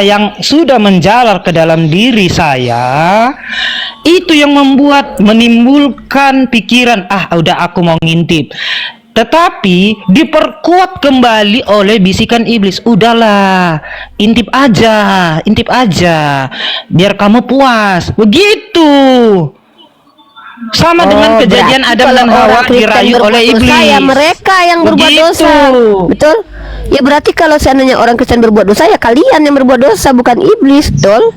yang sudah menjalar ke dalam diri saya, itu yang menimbulkan pikiran, udah aku mau ngintip. Tetapi diperkuat kembali oleh bisikan iblis, udahlah, intip aja, biar kamu puas. Begitu. Sama dengan kejadian Adam dan Hawa dirayu oleh iblis. Mereka yang berbuat dosa. Betul? Ya berarti kalau seandainya orang Kristen berbuat dosa, ya kalian yang berbuat dosa, bukan iblis, betul?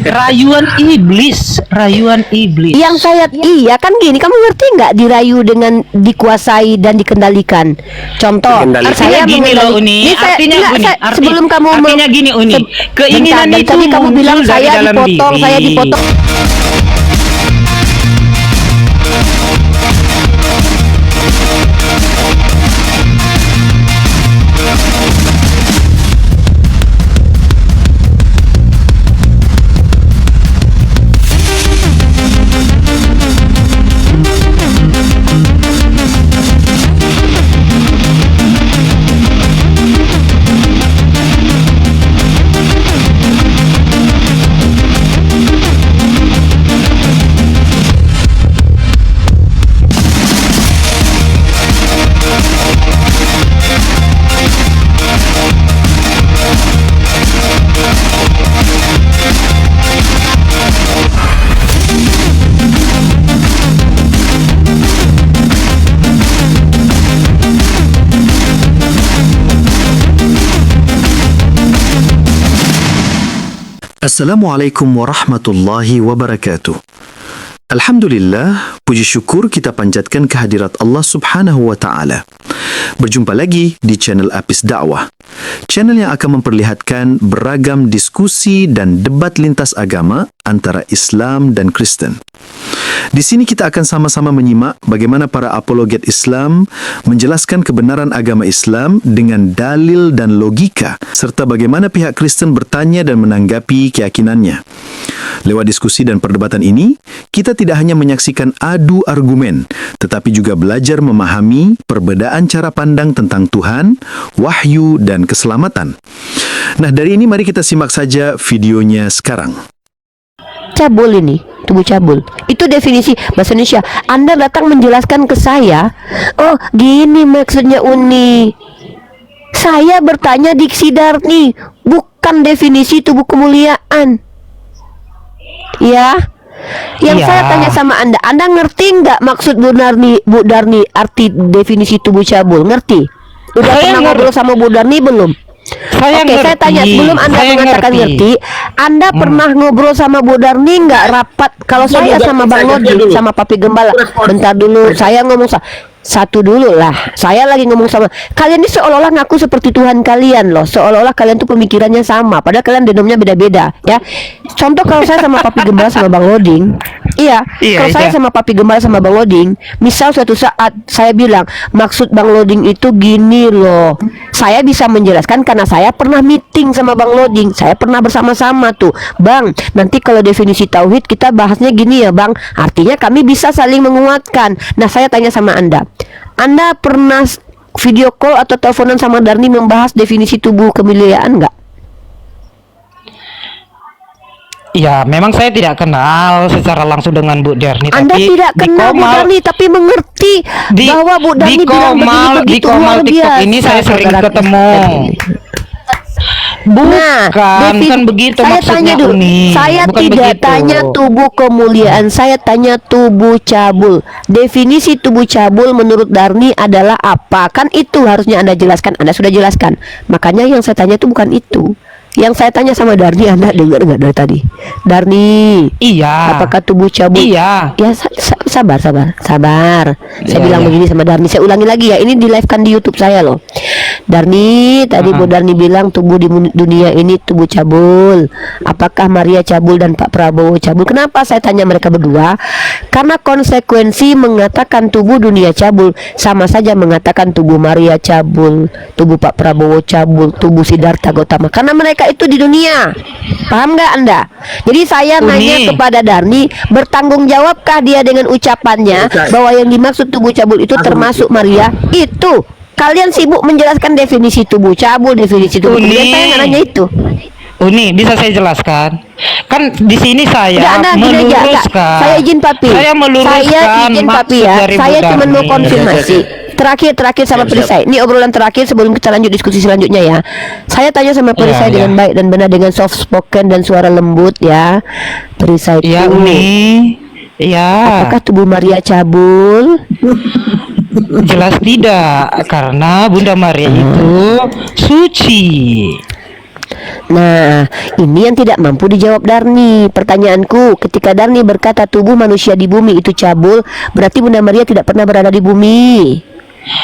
Rayuan iblis. Yang saya kan gini, kamu ngerti nggak dirayu dengan dikuasai dan dikendalikan? Contoh, artinya gini loh Uni. Sebelum kamu artinya gini Uni. Keinginan itu tadi kamu bilang saya dipotong. Assalamualaikum warahmatullahi wabarakatuh. Alhamdulillah, puji syukur kita panjatkan kehadirat Allah Subhanahu wa taala. Berjumpa lagi di channel Apis Dakwah. Channel yang akan memperlihatkan beragam diskusi dan debat lintas agama antara Islam dan Kristen. Di sini kita akan sama-sama menyimak bagaimana para apologet Islam menjelaskan kebenaran agama Islam dengan dalil dan logika, serta bagaimana pihak Kristen bertanya dan menanggapi keyakinannya. Lewat diskusi dan perdebatan ini, kita tidak hanya menyaksikan adu argumen, tetapi juga belajar memahami perbedaan cara pandang tentang Tuhan, wahyu, dan keselamatan. Nah, dari ini mari kita simak saja videonya sekarang. Cabul ini, tubuh cabul. Itu definisi bahasa Indonesia. Anda datang menjelaskan ke saya, oh gini maksudnya Uni. Saya bertanya diksi Darni, bukan definisi tubuh kemuliaan. Ya, yang saya tanya sama Anda ngerti nggak maksud Bu Darni arti definisi tubuh cabul? Ngerti? Udah pernah ngobrol sama Bu Darni belum? Saya tanya sebelum Anda mengatakan ngerti, Anda pernah ngobrol sama Bu Darni nggak rapat? Kalau saya sama Bang Lodi, sama Papi Gembala, bentar dulu, saya ngomong satu dulu lah. Saya lagi ngomong sama kalian ini seolah-olah ngaku seperti Tuhan kalian loh, seolah-olah kalian tuh pemikirannya sama, padahal kalian denomnya beda-beda ya. Contoh kalau saya sama Papi Gembala sama Bang Loding, kalau saya sama Papi Gembala sama Bang Loding, misal suatu saat saya bilang maksud Bang Loding itu gini loh, saya bisa menjelaskan karena saya pernah meeting sama Bang Loding, saya pernah bersama-sama tuh, Bang, nanti kalau definisi tauhid kita bahasnya gini ya Bang, artinya kami bisa saling menguatkan. Nah, saya tanya sama Anda pernah video call atau teleponan sama Darni membahas definisi tubuh kemuliaan nggak? Ya, memang saya tidak kenal secara langsung dengan Bu Darni. Anda tapi tidak kenal Bu Darni, tapi mengerti bahwa Bu Darni bilang begini begitu luar biasa. Ini saya sering ketemu. Bukan begitu saya maksudnya tanya dulu, Uni. Saya bukan tidak begitu. tanya tubuh kemuliaan, saya tanya tubuh cabul. Definisi tubuh cabul menurut Darni adalah apa? Kan itu harusnya Anda jelaskan, Anda sudah jelaskan. Makanya yang saya tanya itu bukan itu. Yang saya tanya sama Darni, Anda dengar nggak dari tadi? Darni, apakah tubuh cabul? Iya. Ya sabar. Saya bilang begini sama Darni, saya ulangi lagi ya, ini di live kan di YouTube saya loh. Darni, tadi Bu Darni bilang tubuh di dunia ini tubuh cabul. Apakah Maria cabul dan Pak Prabowo cabul? Kenapa saya tanya mereka berdua? Karena konsekuensi mengatakan tubuh dunia cabul sama saja mengatakan tubuh Maria cabul, tubuh Pak Prabowo cabul, tubuh Siddhartha Gautama. Karena mereka itu di dunia. Paham nggak Anda? Jadi saya nanya kepada Darni, bertanggung jawabkah dia dengan ucapannya bahwa yang dimaksud tubuh cabul itu termasuk Maria? Itu Kalian sibuk menjelaskan definisi tubuh cabul, definisi tubuh Uni. kemuliaan. Saya nggak nanya itu. Uni, bisa saya jelaskan? Kan di sini Udah, saya Anda gini aja, enggak. meluruskan. Saya izin papi. Saya meluruskan Saya izin papi maksud ya. dari Saya Bu cuma mau Darni. konfirmasi. Terakhir sama perisai. Ini obrolan terakhir sebelum kita lanjut diskusi selanjutnya ya. Saya tanya sama perisai Iya, dengan iya. baik dan benar dengan soft spoken dan suara lembut ya. Perisai Ya itu, Uni, ya apakah tubuh Maria cabul? jelas tidak, karena Bunda Maria itu suci. Nah, ini yang tidak mampu dijawab Darni. Pertanyaanku, ketika Darni berkata tubuh manusia di bumi itu cabul, berarti Bunda Maria tidak pernah berada di bumi.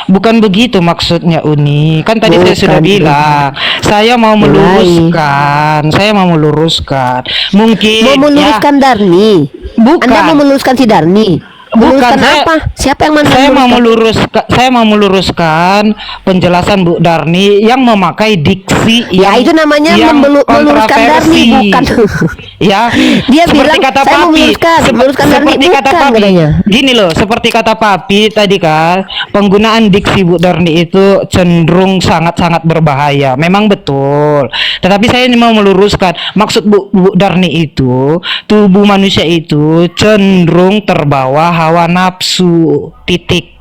Bukan begitu maksudnya Uni. Kan tadi saya sudah Bukan. bilang, saya mau meluruskan. Saya mau meluruskan. Mungkin Mau meluruskan Darni. Bukan. Anda mau meluruskan si Darni. Meluruskan saya- apa? Siapa yang mana saya mau meluruskan? saya mau meluruskan penjelasan Bu Darni yang memakai diksi Ya, yang itu namanya yang meluruskan Darni, kontroversi. bukan. Ya, Dia seperti bilang, kata saya mau Papi, meluruskan Darni, seperti kata bukan, Papi. katanya. Gini loh, seperti kata Papi tadi kan, penggunaan diksi Bu Darni itu cenderung sangat-sangat berbahaya. Memang betul. Tetapi saya ini mau meluruskan maksud Bu Darni itu, tubuh manusia itu cenderung terbawa hawa nafsu. Titik.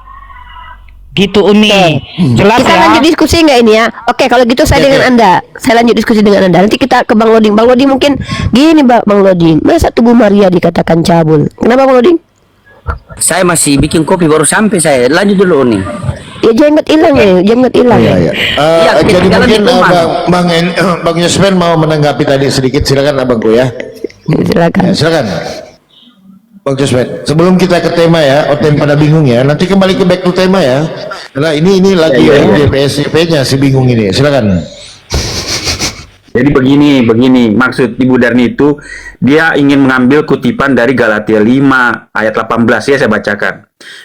Gitu Uni. Jelas Kita ya? lanjut diskusi nggak ini ya? Oke, kalau gitu saya dengan Anda. Saya lanjut diskusi dengan Anda. Nanti kita ke Bang Loding. Bang Loding mungkin gini, Bang Loding. Masa tubuh Maria dikatakan cabul? Kenapa Bang Loding? Saya masih bikin kopi baru sampai saya. Lanjut dulu nih. Ya jenggot hilang ya, jenggot hilang Iya, ya. iya. Iya, Jadi kita mungkin lebih kuman. Bang Yusman mau menanggapi tadi sedikit, silakan abangku ya. Silakan. Ya, silakan. Bang Yusman, sebelum kita ke tema ya, OTM pada bingung ya. Nanti kembali ke back to tema ya. Karena ini lagi Ya, ya, ya. DPSP-nya si bingung ini. Silakan. Jadi begini, maksud Ibu Darni itu dia ingin mengambil kutipan dari Galatia 5 ayat 18 ya saya bacakan.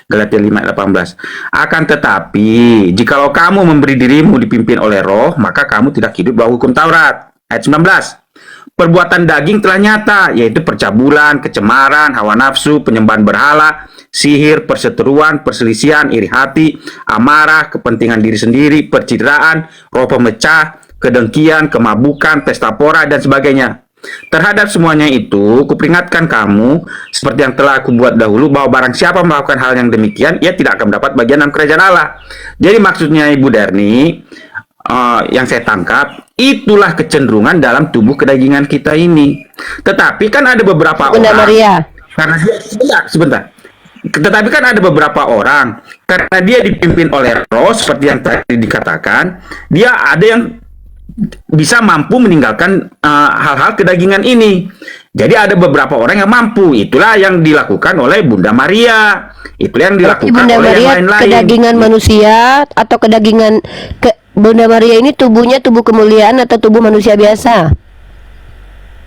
Galatia 5 ayat 18. Akan tetapi, jikalau kamu memberi dirimu dipimpin oleh Roh, maka kamu tidak hidup bawah hukum Taurat. Ayat 19. Perbuatan daging telah nyata, yaitu percabulan, kecemaran, hawa nafsu, penyembahan berhala, sihir, perseteruan, perselisihan, iri hati, amarah, kepentingan diri sendiri, percideraan, roh pemecah, kedengkian, kemabukan, pesta pora, dan sebagainya. Terhadap semuanya itu, kuperingatkan kamu, seperti yang telah aku buat dahulu, bahwa barang siapa melakukan hal yang demikian, ia tidak akan mendapat bagian dalam kerajaan Allah. Jadi maksudnya Ibu Darni, yang saya tangkap, itulah kecenderungan dalam tubuh kedagingan kita ini. Tetapi kan ada beberapa Bunda orang, Maria. karena dia, sebentar. Tetapi kan ada beberapa orang, karena dia dipimpin oleh roh, seperti yang tadi dikatakan, dia ada yang bisa mampu meninggalkan hal-hal kedagingan ini. Jadi ada beberapa orang yang mampu. Itulah yang dilakukan oleh Bunda Maria. Itulah yang dilakukan Bunda oleh Maria yang lain-lain. kedagingan manusia atau kedagingan Bunda Maria ini tubuhnya tubuh kemuliaan atau tubuh manusia biasa?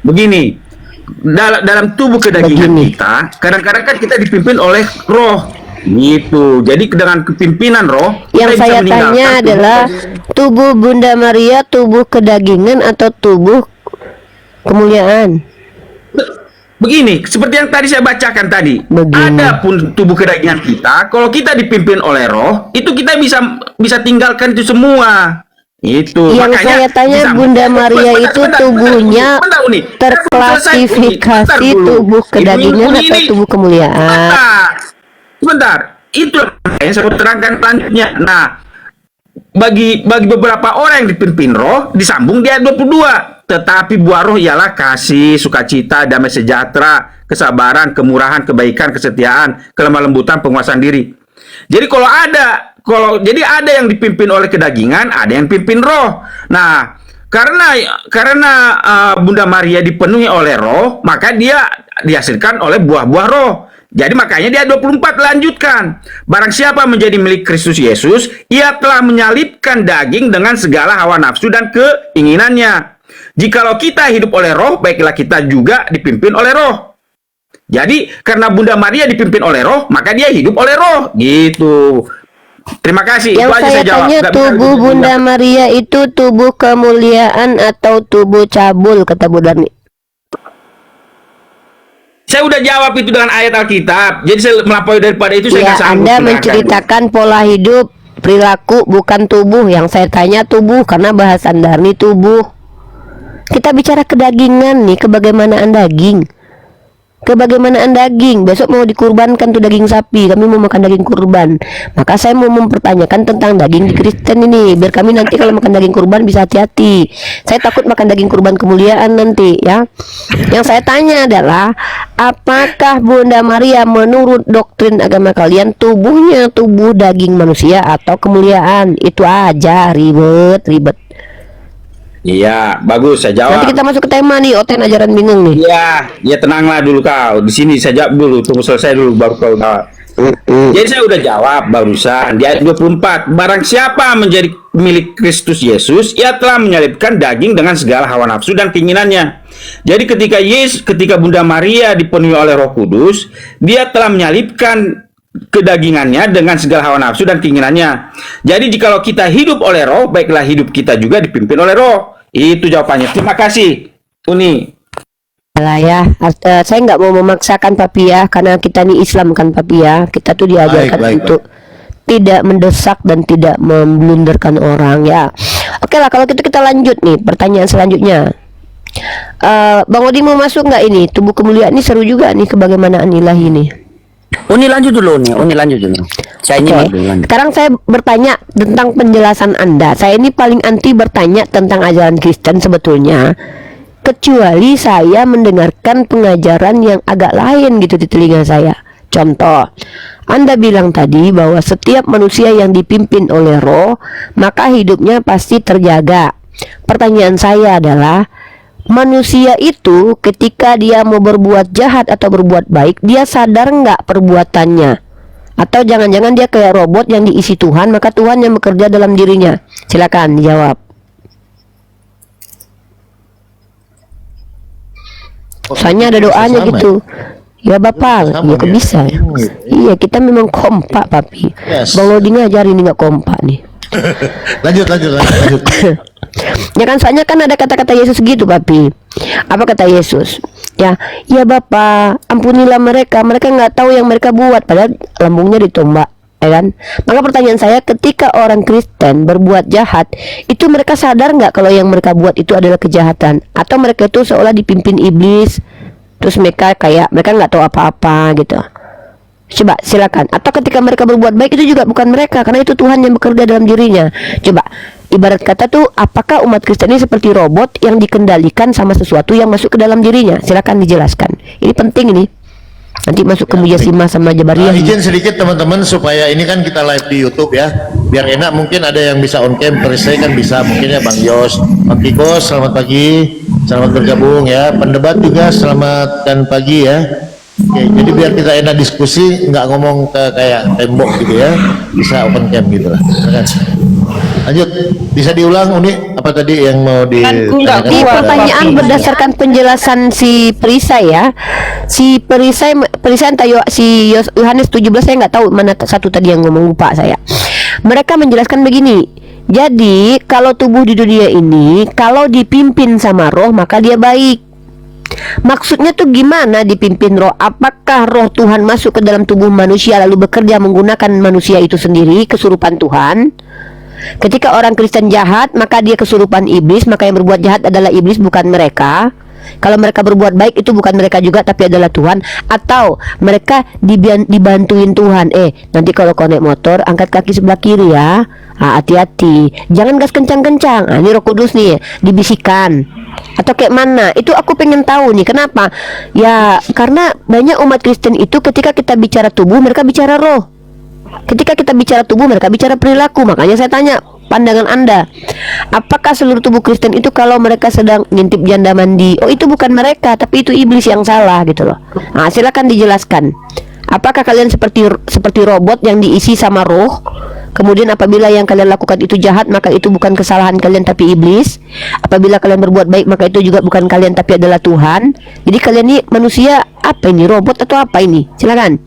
Begini, dalam tubuh kedagingan Begini. kita, kadang-kadang kan kita dipimpin oleh roh. Gitu. Jadi dengan kepimpinan roh, Yang kita bisa saya meninggalkan tanya tubuh adalah tubuh Bunda Maria tubuh kedagingan atau tubuh kemuliaan? Begini, seperti yang tadi saya bacakan tadi. Begini. Adapun tubuh kedagingan kita, kalau kita dipimpin oleh roh, itu kita bisa tinggalkan itu semua. Itu. Yang saya tanya, Bunda Maria itu tubuhnya Uni. terklasifikasi Bentar dulu. tubuh kedagingan Uni, atau tubuh kemuliaan? Sebentar. Itu yang saya mau terangkan selanjutnya. Nah, bagi beberapa orang yang dipimpin roh, disambung di ayat 22. Tetapi buah roh ialah kasih, sukacita, damai sejahtera, kesabaran, kemurahan, kebaikan, kesetiaan, kelemah lembutan, penguasaan diri. Jadi jadi ada yang dipimpin oleh kedagingan, ada yang pimpin roh. Nah, karena Bunda Maria dipenuhi oleh roh, maka dia dihasilkan oleh buah-buah roh. Jadi makanya dia 24 lanjutkan. Barang siapa menjadi milik Kristus Yesus, ia telah menyalibkan daging dengan segala hawa nafsu dan keinginannya. Jikalau kita hidup oleh roh, baiklah kita juga dipimpin oleh roh. Jadi karena Bunda Maria dipimpin oleh roh, maka dia hidup oleh roh. Gitu. Terima kasih. Yang Itu aja saya jawab. tanya, Nggak bisa tubuh lebih Bunda banyak. Maria itu tubuh kemuliaan atau tubuh cabul, kata Bu Darni? Saya udah jawab itu dengan ayat Alkitab. Jadi saya melampaui daripada itu saya Ya, nggak sanggup Anda menerangkan. menceritakan pola hidup perilaku bukan tubuh. Yang saya tanya tubuh karena bahasan Darni tubuh. Kita bicara kedagingan nih, kebagaimanaan daging. Kebagaimanaan daging. Besok mau dikurbankan tuh daging sapi, kami mau makan daging kurban. Maka saya mau mempertanyakan tentang daging di Kristen ini, biar kami nanti kalau makan daging kurban bisa hati-hati. Saya takut makan daging kurban kemuliaan nanti ya. Yang saya tanya adalah, apakah Bunda Maria menurut doktrin agama kalian tubuhnya tubuh daging manusia atau kemuliaan? Itu aja, ribet. Iya, bagus saya jawab. Nanti kita masuk ke tema nih, Oten ajaran bingung nih. Iya, ya tenanglah dulu kau. Di sini saya jawab dulu, tunggu selesai dulu baru kau jawab. Jadi saya udah jawab barusan di ayat 24. Barang siapa menjadi milik Kristus Yesus, ia telah menyalibkan daging dengan segala hawa nafsu dan keinginannya. Jadi ketika Bunda Maria dipenuhi oleh Roh Kudus, dia telah menyalibkan kedagingannya dengan segala hawa nafsu dan keinginannya. Jadi jikalau kita hidup oleh Roh, baiklah hidup kita juga dipimpin oleh Roh. Itu jawabannya. Terima kasih, Uni. Lah ya, saya nggak mau memaksakan Papi ya, karena kita ini Islam kan Papi ya. Kita tuh diajarkan Baik. untuk tidak mendesak dan tidak memblunderkan orang ya. Oke lah, kalau gitu kita lanjut nih pertanyaan selanjutnya. Bang Odi mau masuk nggak ini? Tubuh kemuliaan ini seru juga nih, kebagaimanaan ilahi nih. Uni lanjut dulu nih, Uni lanjut dulu. Saya Oke, nyimak dulu lanjut. sekarang saya bertanya tentang penjelasan Anda. Saya ini paling anti bertanya tentang ajaran Kristen sebetulnya, kecuali saya mendengarkan pengajaran yang agak lain gitu di telinga saya. Contoh, Anda bilang tadi bahwa setiap manusia yang dipimpin oleh Roh, maka hidupnya pasti terjaga. Pertanyaan saya adalah, manusia itu ketika dia mau berbuat jahat atau berbuat baik, dia sadar nggak perbuatannya? Atau jangan-jangan dia kayak robot yang diisi Tuhan, maka Tuhan yang bekerja dalam dirinya? Silakan dijawab. Soalnya ada doanya Sama. gitu. Ya Bapak, Sama ya dia. bisa. Iya, kita memang kompak Papi. Yes. Bang Lodi ngajarin ini nggak kompak nih. Lanjut. Ya kan, soalnya kan ada kata-kata Yesus gitu Papi. Apa kata Yesus? Ya Bapak, ampunilah mereka nggak tahu yang mereka buat, padahal lambungnya ditombak, ya kan? Maka pertanyaan saya, ketika orang Kristen berbuat jahat, itu mereka sadar nggak kalau yang mereka buat itu adalah kejahatan? Atau mereka itu seolah dipimpin iblis, terus mereka nggak tahu apa-apa gitu? Coba silakan. Atau ketika mereka berbuat baik, itu juga bukan mereka, karena itu Tuhan yang bekerja dalam dirinya. Coba, ibarat kata tuh, apakah umat Kristen ini seperti robot yang dikendalikan sama sesuatu yang masuk ke dalam dirinya? Silakan dijelaskan. Ini penting ini. Nanti masuk ke Mujasimah sama Jabariyah. Izin sedikit teman-teman supaya ini kan kita live di YouTube ya. Biar enak, mungkin ada yang bisa on cam, perisai kan bisa, mungkin ya Bang Yos, Bang Kiko, selamat pagi, selamat bergabung ya. Pendebat juga selamat dan pagi ya. Oke, jadi biar kita enak diskusi, nggak ngomong ke kayak tembok gitu ya, bisa open cam gitu lah. Silakan. Lanjut, bisa diulang Uni apa tadi yang mau ditanyakan? Ini pertanyaan berdasarkan penjelasan si perisai ya. Si perisai entah si Yohanes 17, saya nggak tahu mana satu tadi yang ngomong, lupa saya. Mereka menjelaskan begini. Jadi kalau tubuh di dunia ini kalau dipimpin sama Roh maka dia baik. Maksudnya tuh gimana dipimpin Roh? Apakah Roh Tuhan masuk ke dalam tubuh manusia lalu bekerja menggunakan manusia itu sendiri, kesurupan Tuhan? Ketika orang Kristen jahat, maka dia kesurupan iblis, maka yang berbuat jahat adalah iblis, bukan mereka. Kalau mereka berbuat baik, itu bukan mereka juga, tapi adalah Tuhan. Atau mereka dibantuin Tuhan. Nanti kalau kau naik motor, angkat kaki sebelah kiri ya. Hati-hati, jangan gas kencang-kencang. Ini Roh Kudus nih, dibisikan. Atau kayak mana? Itu aku pengen tahu nih. Kenapa? Ya karena banyak umat Kristen itu ketika kita bicara tubuh, mereka bicara roh. Ketika kita bicara tubuh, mereka bicara perilaku. Makanya saya tanya pandangan Anda, apakah seluruh tubuh Kristen itu kalau mereka sedang ngintip janda mandi, oh itu bukan mereka, tapi itu iblis yang salah gitu loh. Nah, silakan dijelaskan. Apakah kalian seperti robot yang diisi sama roh? Kemudian apabila yang kalian lakukan itu jahat, maka itu bukan kesalahan kalian tapi iblis. Apabila kalian berbuat baik, maka itu juga bukan kalian tapi adalah Tuhan. Jadi kalian ini manusia apa ini, robot atau apa ini? Silakan.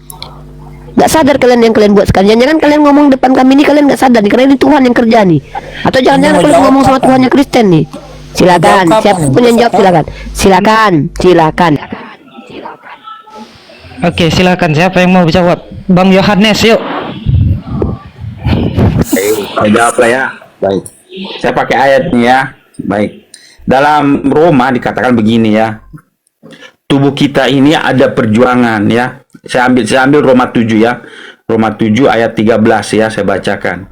Gak sadar kalian yang kalian buat sekarang. Jangan kalian ngomong depan kami ini, kalian gak sadar nih, karena ini Tuhan yang kerja nih. Atau jangan-jangan kalian ngomong sama Tuhan yang Kristen nih. Silakan, siapapun yang jawab silakan. Oke, silakan. Siapa yang mau jawab? Bang Yohanes, yuk. Saya jawab lah ya. Baik. Saya pakai ayatnya ya. Baik. Dalam Roma dikatakan begini ya. Tubuh kita ini ada perjuangan ya. Saya ambil Roma 7 ya. Roma 7 ayat 13 ya, saya bacakan.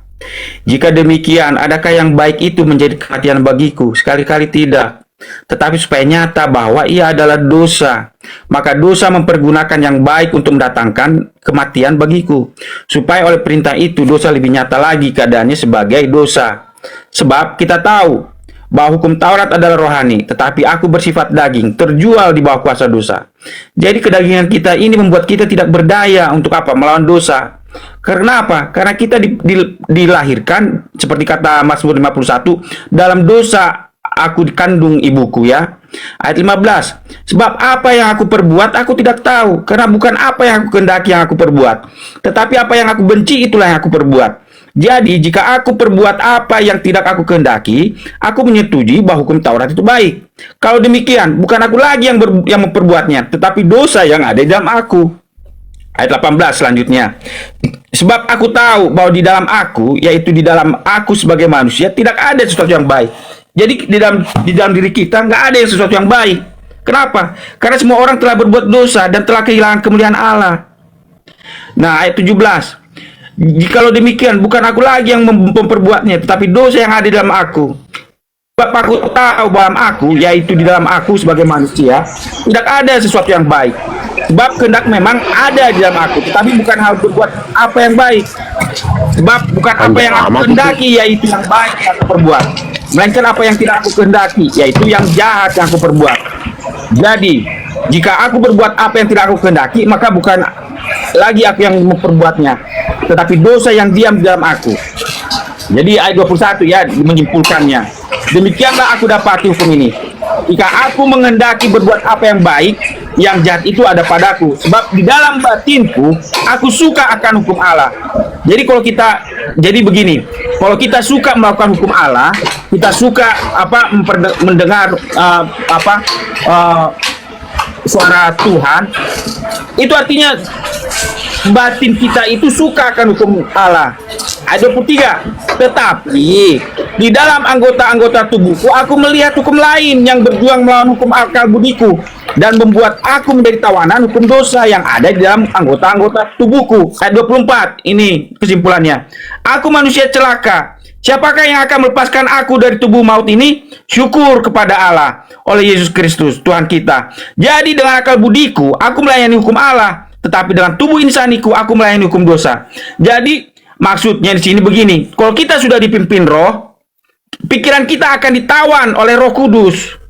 Jika demikian, adakah yang baik itu menjadi kematian bagiku? Sekali-kali tidak. Tetapi supaya nyata bahwa ia adalah dosa, maka dosa mempergunakan yang baik untuk mendatangkan kematian bagiku, supaya oleh perintah itu dosa lebih nyata lagi keadaannya sebagai dosa. Sebab kita tahu bahwa hukum Taurat adalah rohani, tetapi aku bersifat daging, terjual di bawah kuasa dosa. Jadi kedagingan kita ini membuat kita tidak berdaya untuk apa? Melawan dosa. Karena apa? Karena kita dilahirkan, seperti kata Mazmur 51, dalam dosa aku dikandung ibuku ya. Ayat 15. Sebab apa yang aku perbuat aku tidak tahu, karena bukan apa yang aku kehendaki yang aku perbuat, tetapi apa yang aku benci itulah yang aku perbuat. Jadi jika aku perbuat apa yang tidak aku kehendaki, aku menyetujui bahwa hukum Taurat itu baik. Kalau demikian, bukan aku lagi yang memperbuatnya, tetapi dosa yang ada di dalam aku. Ayat 18 selanjutnya. Sebab aku tahu bahwa di dalam aku, yaitu di dalam aku sebagai manusia, tidak ada sesuatu yang baik. Jadi di dalam diri kita nggak ada yang sesuatu yang baik. Kenapa? Karena semua orang telah berbuat dosa dan telah kehilangan kemuliaan Allah. Nah, ayat 17. Jikalau demikian, bukan aku lagi yang memperbuatnya, tetapi dosa yang ada di dalam aku. Sebab aku tahu dalam aku, yaitu di dalam aku sebagai manusia, tidak ada sesuatu yang baik. Sebab kehendak memang ada di dalam aku, tetapi bukan hal berbuat apa yang baik. Sebab bukan apa yang aku kehendaki, yaitu yang baik yang aku perbuat, melainkan apa yang tidak aku kehendaki, yaitu yang jahat yang aku perbuat. Jadi, jika aku berbuat apa yang tidak aku kehendaki, maka bukan lagi aku yang memperbuatnya, tetapi dosa yang diam di dalam aku. Jadi ayat 21 ya menyimpulkannya. Demikianlah aku dapati hukum ini. Jika aku menghendaki berbuat apa yang baik, yang jahat itu ada padaku. Sebab di dalam batinku aku suka akan hukum Allah. Jadi begini, kalau kita suka melakukan hukum Allah, kita suka mendengar suara Tuhan, itu artinya batin kita itu suka akan hukum Allah. Ayat 23. Tetapi di dalam anggota-anggota tubuhku aku melihat hukum lain yang berjuang melawan hukum akal budiku dan membuat aku menjadi tawanan hukum dosa yang ada di dalam anggota-anggota tubuhku. Ayat 24. Ini kesimpulannya. Aku manusia celaka. Siapakah yang akan melepaskan aku dari tubuh maut ini? Syukur kepada Allah oleh Yesus Kristus Tuhan kita. Jadi dengan akal budiku aku melayani hukum Allah, tetapi dengan tubuh insaniku aku melayani hukum dosa. Jadi maksudnya di sini begini, kalau kita sudah dipimpin Roh, pikiran kita akan ditawan oleh Roh Kudus.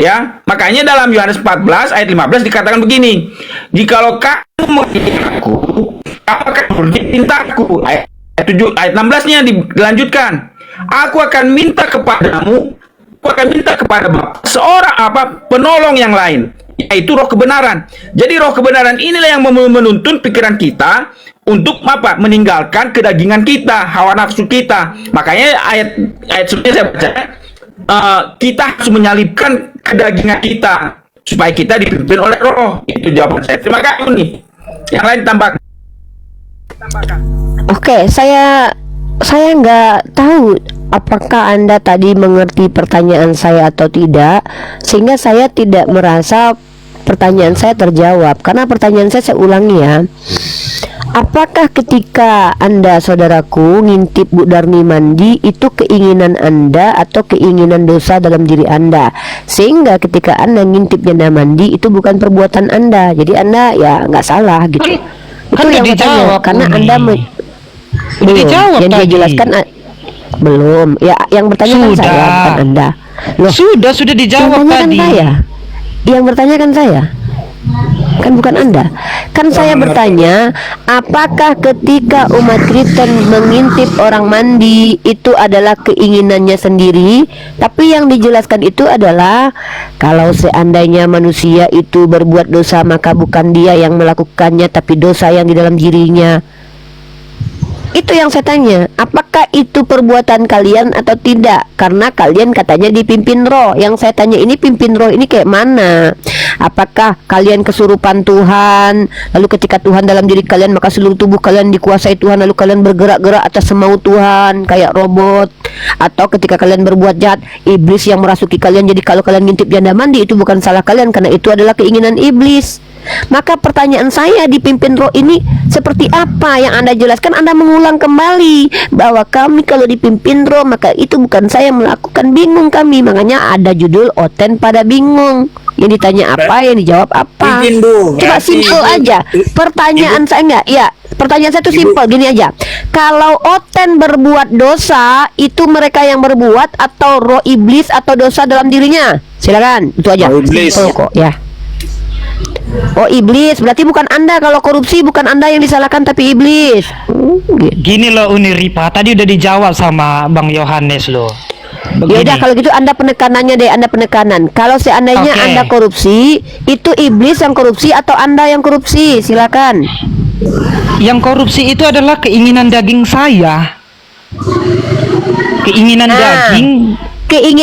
Ya, makanya dalam Yohanes 14 ayat 15 dikatakan begini, jikalau kamu mengikuti aku, kamu akan cintaku. Ayat 16-nya dilanjutkan. Aku akan minta kepadamu, aku akan minta kepada Bapa seorang penolong yang lain, yaitu Roh kebenaran. Jadi Roh kebenaran inilah yang menuntun pikiran kita untuk meninggalkan kedagingan kita, hawa nafsu kita. Makanya ayat sebelumnya saya baca, kita harus menyalibkan kedagingan kita supaya kita dipimpin oleh Roh. Itu jawaban saya. Terima kasih nih. Yang lain tambahkan. Oke, saya nggak tahu apakah Anda tadi mengerti pertanyaan saya atau tidak, sehingga saya tidak merasa pertanyaan saya terjawab. Karena pertanyaan saya ulangi ya. Apakah ketika Anda, saudaraku, ngintip Bu Darni mandi, itu keinginan Anda atau keinginan dosa dalam diri Anda? Sehingga ketika Anda ngintip janda mandi, itu bukan perbuatan Anda. Jadi Anda ya nggak salah gitu. Itu yang bertanya. Karena Anda belum, dijawab yang dia tadi. jelaskan belum. Ya, yang bertanya kan Sudah. saya, bukan Anda. Loh, Sudah dijawab yang bertanya kan tadi. saya. Yang bertanya kan saya. Kan bukan Anda. Kan saya bertanya, apakah ketika umat Kristen mengintip orang mandi itu adalah keinginannya sendiri, tapi yang dijelaskan itu adalah kalau seandainya manusia itu berbuat dosa, maka bukan dia yang melakukannya, tapi dosa yang di dalam dirinya. Itu yang saya tanya, apakah itu perbuatan kalian atau tidak? Karena kalian katanya dipimpin Roh. Yang saya tanya ini, pimpin Roh ini kayak mana? Apakah kalian kesurupan Tuhan? Lalu ketika Tuhan dalam diri kalian, maka seluruh tubuh kalian dikuasai Tuhan, lalu kalian bergerak-gerak atas semau Tuhan kayak robot. Atau ketika kalian berbuat jahat, iblis yang merasuki kalian, jadi kalau kalian ngintip janda mandi itu bukan salah kalian, karena itu adalah keinginan iblis. Maka pertanyaan saya, dipimpin roh ini seperti apa yang Anda jelaskan? Anda mengulang kembali bahwa kami kalau dipimpin roh, maka itu bukan saya melakukan, bingung kami. Makanya ada judul Oten pada bingung. Yang ditanya apa, yang dijawab apa. Izin, Bu. Coba Berarti simpel aja. Pertanyaan saya enggak, ya. Pertanyaan saya itu simpel, gini aja. Kalau Oten berbuat dosa, itu mereka yang berbuat atau roh iblis atau dosa dalam dirinya? Silakan, itu aja. Roh iblis. Simpel kok, ya. Oh, iblis, berarti bukan Anda. Kalau korupsi bukan Anda yang disalahkan tapi iblis. Gitu. Gini loh Uni Ripa, tadi udah dijawab sama Bang Yohanes loh. Ya udah, kalau gitu Anda penekanannya deh, Anda penekanan. Kalau seandainya Oke. Anda korupsi, itu iblis yang korupsi atau Anda yang korupsi? Silakan. Yang korupsi itu adalah keinginan daging saya. Keinginan Nah, daging.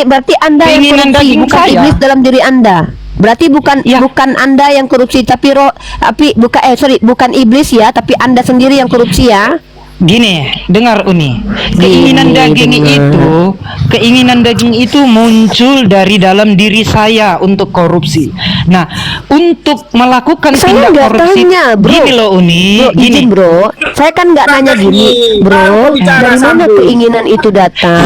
Berarti Anda yang Keinginan korupsi, daging bukan saya. iblis dalam diri Anda. Berarti bukan Ya. bukan Anda yang korupsi, tapi bukan iblis ya, tapi Anda sendiri yang korupsi ya. Gini, dengar Uni. Keinginan daging dengar. keinginan daging itu muncul dari dalam diri saya untuk korupsi. Nah, untuk melakukan Saya tindak nggak korupsi, tanya, bro. gini loh Uni, Bro, gini. izin bro, saya kan nggak nanya gini, bro. Dari mana keinginan itu datang?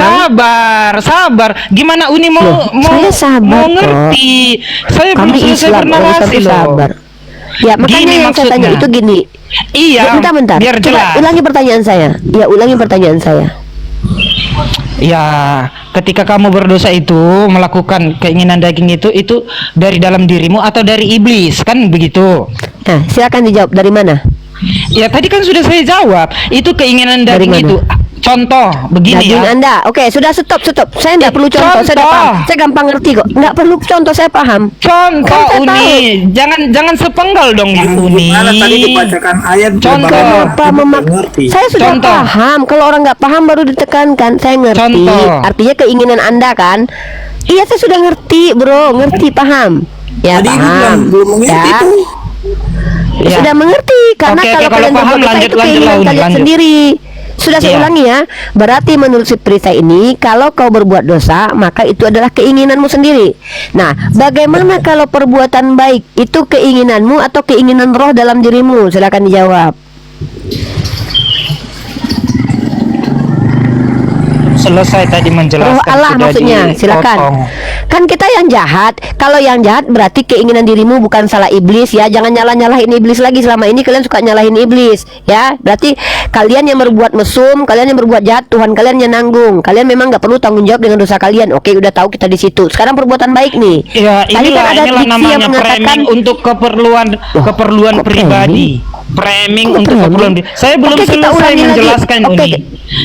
Sabar. Gimana Uni mau Loh, saya sabar, mau ngerti? Saya belum Kami selesai Islam, orang bernarasi tapi loh. sabar. Ya, makanya Gini yang saya tanya maksudnya. itu gini. Iya, Ya, bentar. biar Coba jelas. ulangi pertanyaan saya. Ya, ulangi pertanyaan saya. Ya, ketika kamu berdosa itu melakukan keinginan daging itu dari dalam dirimu atau dari iblis, kan begitu? Nah, silakan dijawab dari mana? Ya tadi kan sudah saya jawab, itu keinginan Dari daging mana? itu. Contoh begini Daging ya. Anda. Oke, sudah stop. Saya nggak perlu contoh. Saya udah Contoh. paham. Saya gampang ngerti kok. Nggak perlu contoh, saya paham. Contoh Kan saya Uni, jangan sepenggal dong Uni. Mana tadi dibacakan ayat Contoh. bagaimana Kenapa mengerti. Saya sudah Contoh. paham. Kalau orang nggak paham baru ditekankan. Saya ngerti. Contoh. Artinya keinginan Anda kan? Iya, saya sudah ngerti, bro. Ngerti, paham. Ya, Tadi paham. belum mengerti Ya. itu. Ya, Ya. sudah mengerti karena Oke, kalau kalau kalian paham, berbuat dosa lanjut, itu lanjut, keinginan Uni, kalian lanjut. sendiri. Sudah saya Iya. ulangi ya. Berarti menurut Siprisa ini, kalau kau berbuat dosa, maka itu adalah keinginanmu sendiri. Nah, bagaimana kalau perbuatan baik itu keinginanmu atau keinginan roh dalam dirimu? Silakan dijawab. Selesai tadi menjelaskan. Roh Allah sudah maksudnya, dipotong. silakan. Kan kita yang jahat. Kalau yang jahat berarti keinginan dirimu, bukan salah iblis ya. Jangan nyalahin iblis lagi. Selama ini kalian suka nyalahin iblis ya. Berarti kalian yang berbuat mesum, kalian yang berbuat jahat, Tuhan kalian yang nanggung. Kalian memang nggak perlu tanggung jawab dengan dosa kalian. Oke, udah tahu kita di situ. Sekarang perbuatan baik nih. Ya, Tadi inilah kan ada diksi yang namanya mengatakan framing untuk keperluan kok pribadi. Framing untuk framing? keperluan. Saya belum Oke, kita selesai ulangi lagi. menjelaskan Oke. Uni.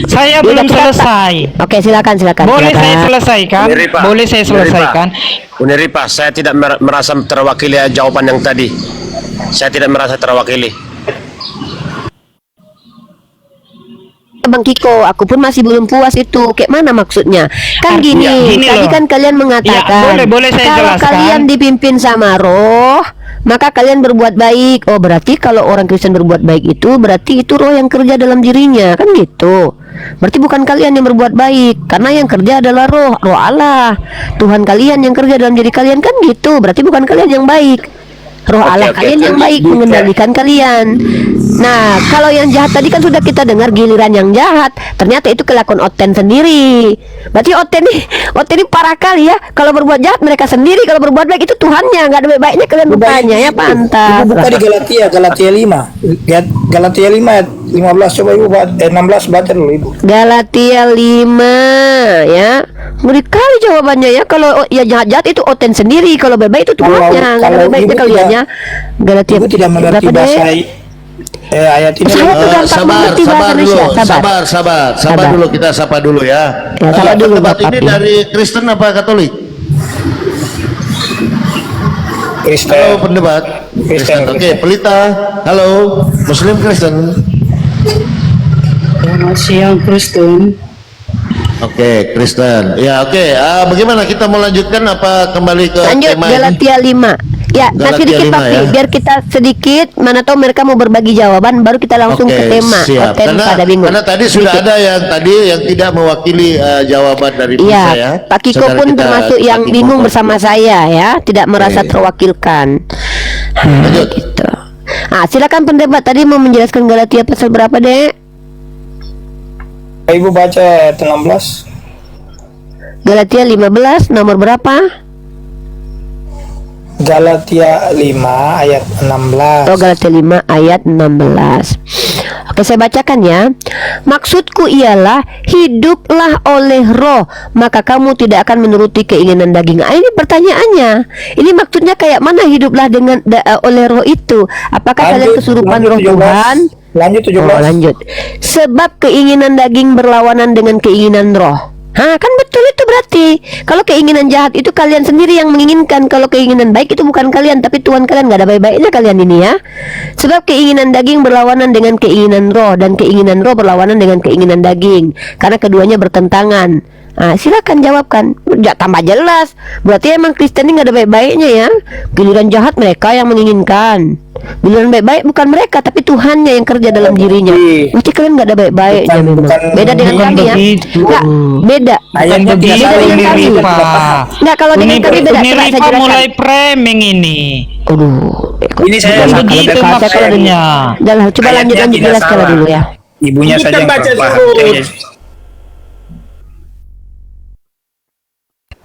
Saya Ya, belum kita- selesai. Oke, silakan. Boleh silakan. saya selesaikan? Uniripa. Boleh saya selesaikan? Uniripa, saya tidak merasa terwakili jawaban yang tadi. Saya tidak merasa terwakili. Bang Kiko, aku pun masih belum puas itu. Kayak mana maksudnya? Kan gini, gini tadi loh. kan kalian mengatakan Ya, boleh saya kalau jelaskan. kalian dipimpin sama roh, maka kalian berbuat baik. Oh, berarti kalau orang Kristen berbuat baik itu berarti itu roh yang kerja dalam dirinya, kan gitu. Berarti bukan kalian yang berbuat baik, karena yang kerja adalah roh Allah. Tuhan kalian yang kerja dalam diri kalian, kan gitu. Berarti bukan kalian yang baik. Roh Allah kalian yang baik mengendalikan kalian. Nah, kalau yang jahat tadi kan sudah kita dengar giliran yang jahat. Ternyata itu kelakuan Oten sendiri. Berarti Oten ini parah kali ya. Kalau berbuat jahat mereka sendiri, kalau berbuat baik itu Tuhannya. Nggak ada baik-baiknya kalian rupanya ya, pantas. Ibu buka di Galatia 5. Galatia 5 ayat 15, coba Ibu 16 baca dulu Ibu. Galatia 5 ya. Ngeri kali jawabannya ya. Kalau ya jahat-jahat itu Oten sendiri, kalau baik-baik itu Tuhannya. Nggak ada kalau baik-baiknya Ibu kaliannya. Galatia Ibu tidak mengerti berapa, bahasa Dek? ayat ini. Saya tuh gampang Sabar mengerti bahasa dulu, Indonesia. sabar Sabar. dulu, kita sapa dulu ya. Ya, sapa dulu, Pendebat Bapak ini Pi. dari Kristen apa Katolik? Kristen. Halo pendebat. Kristen. Oke, pelita. Halo, Muslim Kristen. Selamat siang, Kristen. Oke, Kristen. Ya, oke. Bagaimana kita mau lanjutkan apa kembali ke Lanjut tema ini? Galatia 5. Ya, masih Galatia dikit 5 Papi, ya. biar kita sedikit, mana tahu mereka mau berbagi jawaban, baru kita langsung Oke, ke tema siap. konten pada minggu. Karena tadi sudah Sedikit. ada yang tidak mewakili jawaban dari Iya, saya. Pak Kiko Saudara pun kita, termasuk Pak yang Kiko. bingung bersama saya ya, tidak merasa Oke. terwakilkan. Lanjut. Gitu. Silakan pendebat tadi mau menjelaskan Galatia pasal berapa, Dek? Ibu baca ayat 16. Galatia 15 nomor berapa? Galatia 5 ayat 16. Oh, Galatia 5 ayat 16. Oke, saya bacakan ya. Maksudku ialah hiduplah oleh roh, maka kamu tidak akan menuruti keinginan daging. Ini pertanyaannya. Ini maksudnya kayak mana hiduplah dengan oleh roh itu? Apakah kalian kesurupan roh 17. Tuhan? Lanjut 17. Oh, lanjut. Sebab keinginan daging berlawanan dengan keinginan roh. Kan betul itu berarti. Kalau keinginan jahat itu kalian sendiri yang menginginkan. Kalau keinginan baik itu bukan kalian, tapi Tuhan kalian. Gak ada baik-baiknya kalian ini ya. Sebab keinginan daging berlawanan dengan keinginan roh, dan keinginan roh berlawanan dengan keinginan daging, karena keduanya bertentangan. Silakan jawabkan. Tambah jelas. Berarti emang Kristen ini gak ada baik-baiknya ya. Giliran jahat mereka yang menginginkan, giliran baik-baik bukan mereka, tapi Tuhannya yang kerja dalam dirinya. Berarti kalian gak ada baik-baiknya memang. Beda dengan bukan kami ya. begitu. Nggak, beda. Ayatnya Begitu tidak Beda dengan kami. Uniripa. Nggak, kalau dengan kami beda. Coba saya Uniripa jelaskan. mulai framing ini. Aduh. Ini saya Bukan kalau begitu dekat maksudnya. Udah lah, coba Ayatnya lanjut tidak jelaskan salah. dulu ya. Ibunya saja yang kurang paham.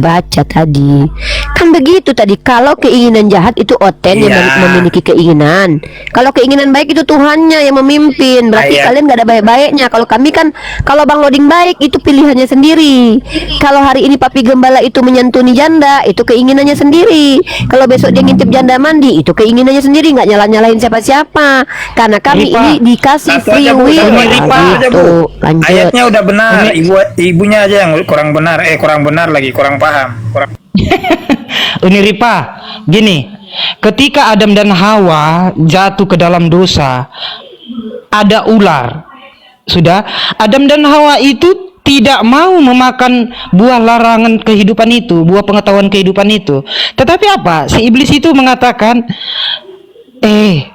Baca tadi kan begitu tadi. Kalau keinginan jahat itu Oten yang Iya. memiliki keinginan. Kalau keinginan baik itu Tuhannya yang memimpin. Berarti Ayat. kalian gak ada baik-baiknya. Kalau kami kan, kalau Bang Loding baik itu pilihannya sendiri. Kalau hari ini Papi Gembala itu menyantuni janda, itu keinginannya sendiri. Kalau besok dia ngintip janda mandi, itu keinginannya sendiri. Nggak nyala-nyalahin siapa-siapa. Karena kami Ripa. ini dikasih Satu free aja, Bu. will. Satu aja, Ripa. aja, Bu. Gitu. Lanjut. Ayatnya udah benar. Ibunya aja yang kurang benar. Kurang benar lagi, kurang paham. Uniripa, gini, ketika Adam dan Hawa jatuh ke dalam dosa, ada ular. Sudah, Adam dan Hawa itu tidak mau memakan buah larangan kehidupan itu, buah pengetahuan kehidupan itu. Tetapi apa? Si iblis itu mengatakan,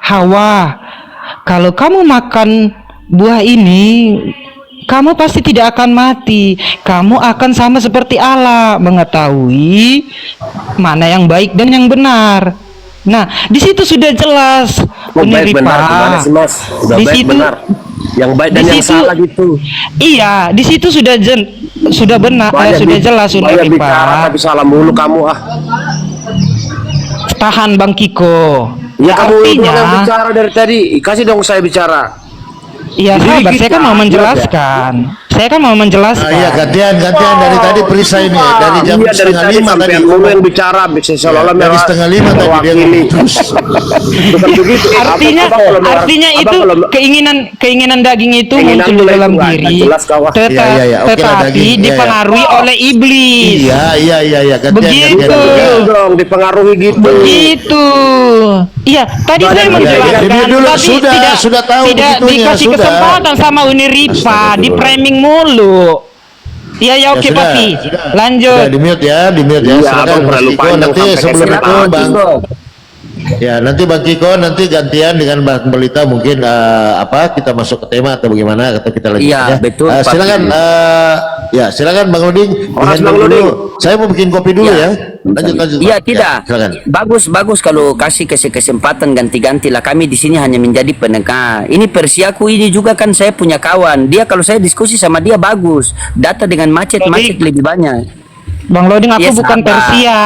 Hawa, kalau kamu makan buah ini, kamu pasti tidak akan mati. Kamu akan sama seperti Allah, mengetahui mana yang baik dan yang benar. Nah, di situ sudah jelas. Baik benar gimana sih Mas? Udah Di baik situ- benar. Yang baik dan di yang situ- salah gitu. Iya, di situ sudah benar, sudah jelas. Banyak bicara Uniripa. tapi salah mulu kamu ah. Tahan Bang Kiko. Ya kamu itu Artinya- yang bicara dari tadi. Kasih dong saya bicara. Iya, Jadi sabar, saya kita- kan mau menjelaskan. Saya kan mau menjelaskan. Iya, gantian dari tadi perisai ini dari jam Iya, dari setengah tadi 5 sampai tadi. kamu yang bicara seolah-olah Dari merah- setengah 5 tadi dia mewakili. ngomong terus. Bukan begitu. Artinya itu keinginan daging itu Keinginan muncul di mulai dalam itu nggak diri, jelas, kawan. Iya. Oke lah, tetapi daging. Iya, dipengaruhi oleh iblis. Iya, gantian. Begitu. dong dipengaruhi gitu. Begitu. Iya, tadi Nggak ada saya yang menjelaskan, Jadi dulu tapi sudah tahu tidak begitunya, dikasih sudah. kesempatan sama Uniripa, di framing mulu. Iya, ya oke sudah, Papi. sudah. Lanjut. Di mute ya. Iya, Silakan Abang Mas terlalu Kiko. panjang Nanti sampai sebelum kasih itu nama, Bang. Kiko. Ya, nanti Bang Kiko nanti gantian dengan Bang Belita mungkin kita masuk ke tema atau bagaimana atau kita lanjut Iya, ya. betul, Pak. Silakan silakan Bang Luding. Horas, Dihandle Bang dulu. Luding. Saya mau bikin kopi dulu ya. Lanjut. Iya, Pak. tidak. Ya, silakan. Bagus kalau kasih kesempatan ganti-ganti lah. Kami di sini hanya menjadi penengah. Ini Persiaku ini juga kan saya punya kawan. Dia kalau saya diskusi sama dia bagus. Data dengan macet lebih banyak. Bang Loding, aku Iya, bukan sabar. Persia,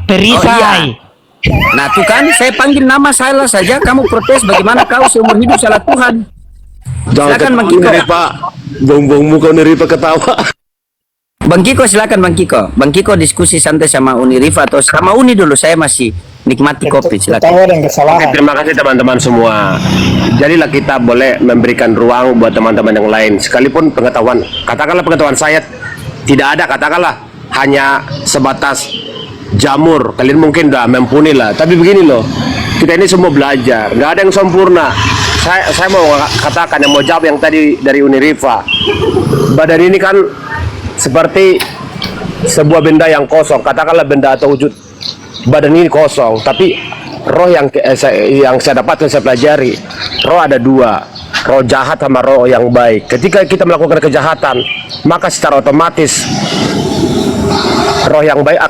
Perisai. Oh, iya. Nah, tuh kan saya panggil nama salah saja. Kamu protes bagaimana kau seumur hidup salah Tuhan. Silakan Bang Kiko. Pak. Bongbong muka Uniripa ketawa. Bang Kiko silakan Bang Kiko. Bang Kiko diskusi santai sama Unirifa atau sama Uni dulu. Saya masih nikmati kopi. Silakan. Ketawa dan Oke, kesalahan. terima kasih teman-teman semua. Jadilah kita boleh memberikan ruang buat teman-teman yang lain. Sekalipun pengetahuan, katakanlah pengetahuan saya tidak ada, katakanlah hanya sebatas jamur. Kalian mungkin udah mumpuni lah. Tapi begini loh, kita ini semua belajar. Nggak ada yang sempurna. Saya mau katakan yang mau jawab yang tadi dari Unirifa. Badan ini kan seperti sebuah benda yang kosong. Katakanlah benda atau wujud badan ini kosong, tapi roh yang saya dapatkan, saya pelajari, roh ada dua, roh jahat sama roh yang baik. Ketika kita melakukan kejahatan, maka secara otomatis roh yang baik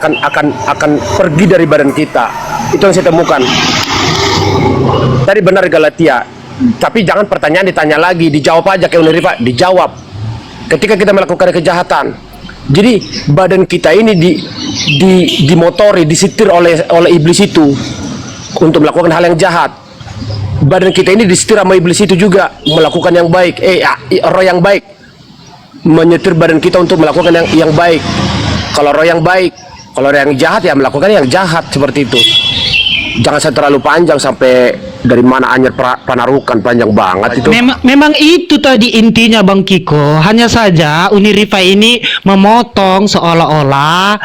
akan pergi dari badan kita. Itu yang saya temukan. Tadi benar Galatia, tapi jangan pertanyaan ditanya lagi, dijawab aja kayak Unirifa, dijawab. Ketika kita melakukan kejahatan, jadi badan kita ini dimotori, disetir oleh iblis itu untuk melakukan hal yang jahat. Badan kita ini disetir sama iblis itu juga melakukan yang baik. Roh yang baik menyetir badan kita untuk melakukan yang baik. Kalau roh yang baik, kalau roh yang jahat ya melakukan yang jahat, seperti itu. Jangan saya terlalu panjang sampai dari mana Anyer Panarukan, panjang banget itu. Memang itu tadi intinya Bang Kiko. Hanya saja Unirifa ini memotong seolah-olah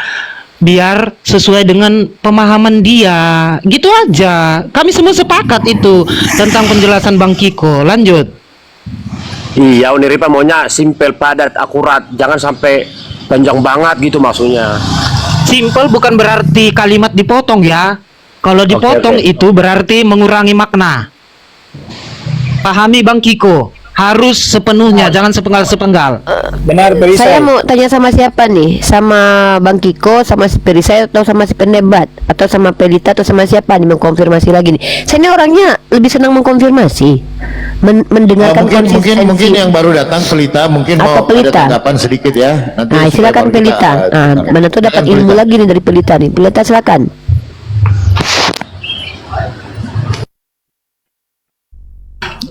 biar sesuai dengan pemahaman dia. Gitu aja. Kami semua sepakat itu tentang penjelasan Bang Kiko. Lanjut. Iya, Unirifa maunya simpel, padat, akurat. Jangan sampai panjang banget gitu maksudnya. Simple bukan berarti kalimat dipotong ya. Kalau dipotong Oke. itu berarti mengurangi makna. Pahami Bang Kiko, harus sepenuhnya, jangan sepenggal-sepenggal. Benar, Saya Perisai. mau tanya sama siapa nih? Sama Bang Kiko, sama si Perisai, atau sama si pendebat, atau sama Pelita, atau sama siapa nih mengkonfirmasi lagi nih? Saya ini orangnya lebih senang mengkonfirmasi, mendengarkan konsistensi. Mungkin yang baru datang Pelita mungkin Atau mau Pelita. ada tanggapan sedikit ya. Nanti Nah, supaya silakan baru kita, Pelita. Mana tuh dapat silakan, ilmu Pelita. lagi nih dari Pelita nih. Pelita silakan.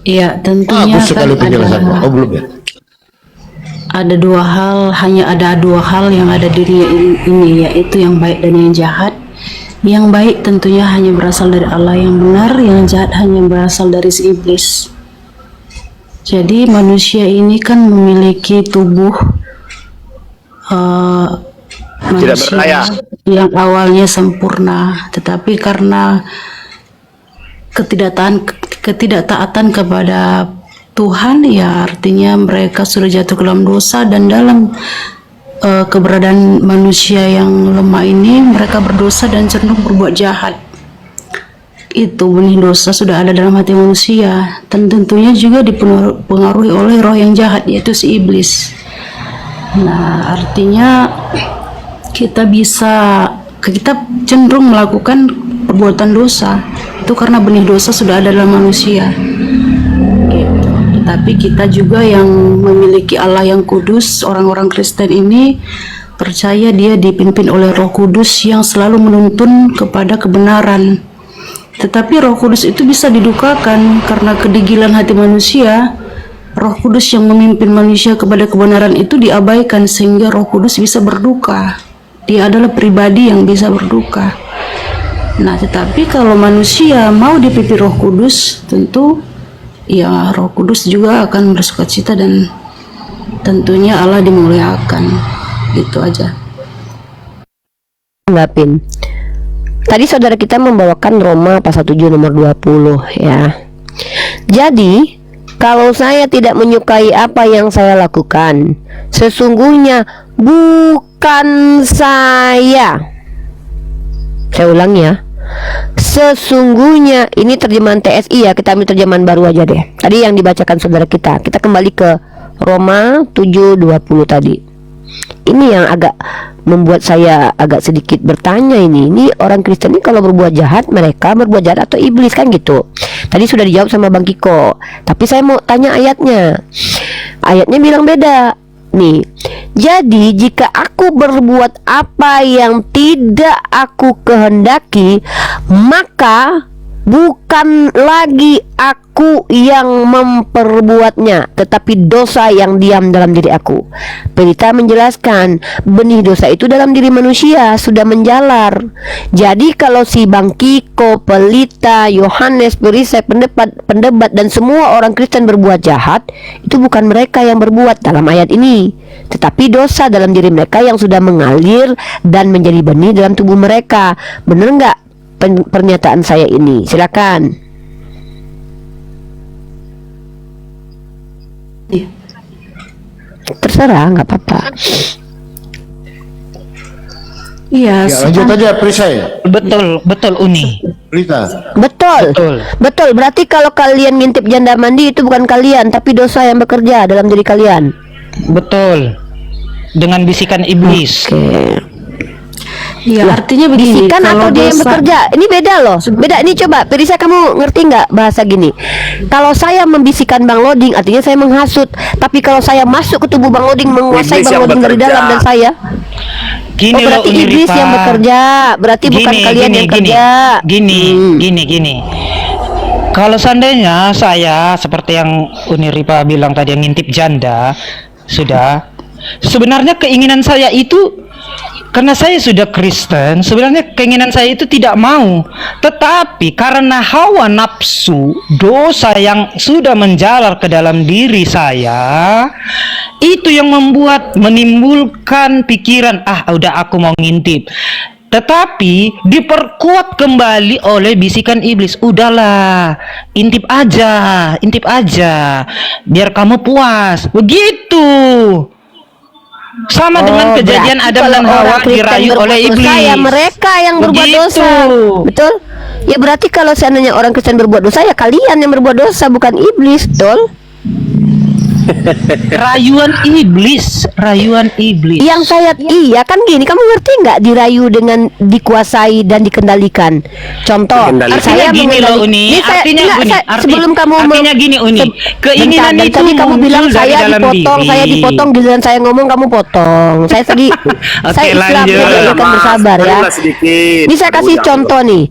Ya, tentunya Bagus sekali kan penjelasan. ada, Oh, belum ya? ada dua hal, hanya ada dua hal yang ada di dunia ini, yaitu yang baik dan yang jahat. Yang baik tentunya hanya berasal dari Allah yang benar, yang jahat hanya berasal dari si iblis. Jadi manusia ini kan memiliki tubuh manusia berdaya. yang awalnya sempurna, tetapi karena ketidaktaatan kepada Tuhan, ya artinya mereka sudah jatuh ke dalam dosa, dan dalam keberadaan manusia yang lemah ini mereka berdosa dan cenderung berbuat jahat. Itu benih dosa sudah ada dalam hati manusia, dan tentunya juga dipengaruhi oleh roh yang jahat, yaitu si iblis. Nah, artinya kita cenderung melakukan perbuatan dosa itu karena benih dosa sudah ada dalam manusia gitu. Tetapi kita juga yang memiliki Allah yang kudus, orang-orang Kristen ini percaya dia dipimpin oleh Roh Kudus yang selalu menuntun kepada kebenaran. Tetapi Roh Kudus itu bisa didukakan karena kedegilan hati manusia. Roh Kudus yang memimpin manusia kepada kebenaran itu diabaikan sehingga Roh Kudus bisa berduka. Dia adalah pribadi yang bisa berduka. Nah, tetapi kalau manusia mau dipimpin Roh Kudus, tentu ya Roh Kudus juga akan bersukacita dan tentunya Allah dimuliakan. Gitu aja. Tanggapin. Tadi saudara kita membawakan Roma pasal 7 nomor 20 ya. Jadi, kalau saya tidak menyukai apa yang saya lakukan, sesungguhnya bukan saya. Saya ulang ya. Sesungguhnya, ini terjemahan TSI ya, kita ambil terjemahan baru aja deh. Tadi yang dibacakan saudara kita. Kita kembali ke Roma 7:20 tadi. Ini yang agak membuat saya agak sedikit bertanya ini. Ini orang Kristen ini kalau berbuat jahat, mereka berbuat jahat atau iblis kan gitu. Tadi sudah dijawab sama Bang Kiko. Tapi saya mau tanya ayatnya. Ayatnya bilang beda. Nih, jadi jika aku berbuat apa yang tidak aku kehendaki, maka bukan lagi aku yang memperbuatnya, tetapi dosa yang diam dalam diri aku. Pelita menjelaskan, benih dosa itu dalam diri manusia sudah menjalar. Jadi kalau si Bang Kiko, Pelita, Yohanes, Perisai, pendebat dan semua orang Kristen berbuat jahat, itu bukan mereka yang berbuat dalam ayat ini, tetapi dosa dalam diri mereka yang sudah mengalir dan menjadi benih dalam tubuh mereka. Bener nggak pernyataan saya ini? Silakan. Terserah, nggak apa-apa. Iya, Ya, lanjut aja Perisai. Betul Uni. Berita. Betul. Betul. Betul. Berarti kalau kalian ngintip janda mandi itu bukan kalian, tapi dosa yang bekerja dalam diri kalian. Betul. Dengan bisikan iblis. Oke. Ya, artinya begini, Bisikan kalau atau dia yang dosa- bekerja? Ini beda loh. Beda. Ini coba, Perisa, kamu ngerti nggak bahasa gini? Kalau saya membisikkan Bang Loding, artinya saya menghasut. Tapi kalau saya masuk ke tubuh Bang Loding, menguasai Iblis Bang yang Loding dari bekerja. dalam dan saya. Gini berarti loh, Uni iblis Rifa. yang bekerja. Berarti bukan kalian yang kerja. Gini. Kalau seandainya saya seperti yang Uni Rifa bilang tadi, yang ngintip janda, sudah. Sebenarnya keinginan saya itu, karena saya sudah Kristen, sebenarnya keinginan saya itu tidak mau. Tetapi karena hawa nafsu, dosa yang sudah menjalar ke dalam diri saya, itu yang menimbulkan pikiran, udah aku mau ngintip. Tetapi diperkuat kembali oleh bisikan iblis. Udahlah, intip aja, biar kamu puas. Begitu. Sama dengan kejadian berarti Adam kalau dan Hawa orang Kristen dirayu berbuat oleh dosa, iblis. ya mereka yang berbuat Begitu. dosa. Betul? Ya berarti kalau seandainya orang Kristen berbuat dosa, ya kalian yang berbuat dosa, bukan iblis, betul? Rayuan iblis. Yang saya iya kan gini, kamu ngerti nggak dirayu dengan dikuasai dan dikendalikan? Contoh, Dikendalikan. Artinya gini loh, Uni. Ini saya- Artinya enggak, gini. sebelum kamu artinya gini, Uni. Keinginan bentar, itu tadi kamu bilang muncul dari saya dalam dipotong, diri. saya dipotong, giliran saya ngomong kamu potong. Saya tadi Oke, saya Islam, lanjut. jadi akan bersabar ya. Berilah sedikit. Ini saya kasih Aduh, contoh nih.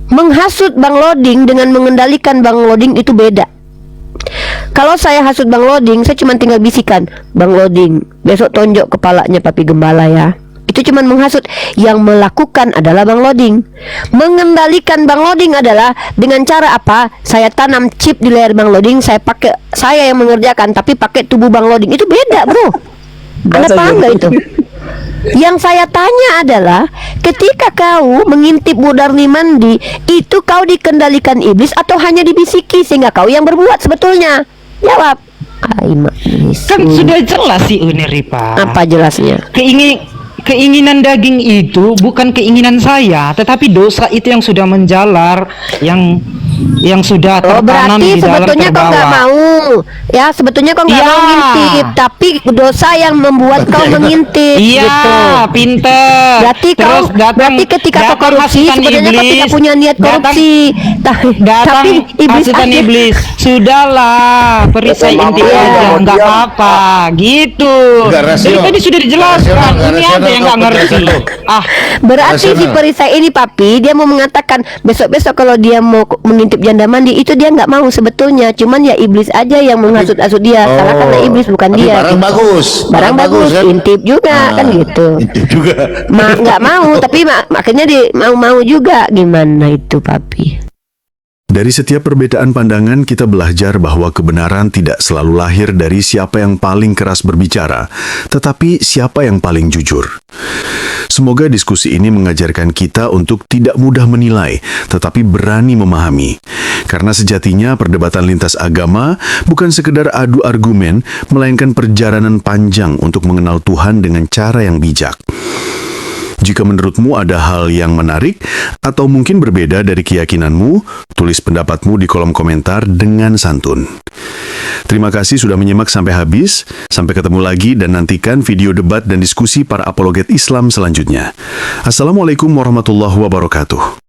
Menghasut Bang Loding dengan mengendalikan Bang Loding itu beda. Kalau saya hasut Bang Loding, saya cuma tinggal bisikan, Bang Loding, besok tonjok kepalanya Papi Gembala ya. Itu cuma menghasut. Yang melakukan adalah Bang Loding. Mengendalikan Bang Loding adalah dengan cara apa? Saya tanam chip di leher Bang Loding, saya yang mengerjakan, tapi pakai tubuh Bang Loding. Itu beda, bro. Anda paham nggak itu? Yang saya tanya adalah, ketika kau mengintip Bu Darni mandi, itu kau dikendalikan iblis atau hanya dibisiki sehingga kau yang berbuat sebetulnya? Jawab. Kan sudah jelas sih, Uni Rifa. Apa jelasnya? Keinginan daging itu bukan keinginan saya, tetapi dosa itu yang sudah menjalar, yang sudah tertanam berarti di dalam sebetulnya kau nggak terbawa. mau, ya sebetulnya kau nggak Iya. mau ngintip, tapi dosa yang membuat kau mengintip. Iya, gitu. pinter. Berarti Terus berarti ketika kau korupsi, hasutan sebenarnya kau tidak punya niat korupsi. Datang Tapi iblis hasutan aja. iblis. Sudahlah, perisai Betul, intip Mama. aja, nggak Diam. apa-apa, gitu. Nggak Jadi rasional. tadi sudah dijelaskan. Nggak Ini rasional, ada yang nggak nggak ngerti. rasional. Berarti si Rasional. perisai ini Papi, dia mau mengatakan besok-besok kalau dia mau mengintip janda mandi, itu dia nggak mau sebetulnya, cuman ya iblis aja yang menghasut-hasut dia. Salah karena iblis bukan Tapi dia. barang gitu. bagus. Barang bagus, kan? intip juga kan gitu. Intip juga. Nggak mau, tapi makanya dia mau juga. Gimana itu Papi? Dari setiap perbedaan pandangan, kita belajar bahwa kebenaran tidak selalu lahir dari siapa yang paling keras berbicara, tetapi siapa yang paling jujur. Semoga diskusi ini mengajarkan kita untuk tidak mudah menilai, tetapi berani memahami. Karena sejatinya perdebatan lintas agama bukan sekedar adu argumen, melainkan perjalanan panjang untuk mengenal Tuhan dengan cara yang bijak. Jika menurutmu ada hal yang menarik atau mungkin berbeda dari keyakinanmu, tulis pendapatmu di kolom komentar dengan santun. Terima kasih sudah menyimak sampai habis. Sampai ketemu lagi dan nantikan video debat dan diskusi para apologet Islam selanjutnya. Assalamualaikum warahmatullahi wabarakatuh.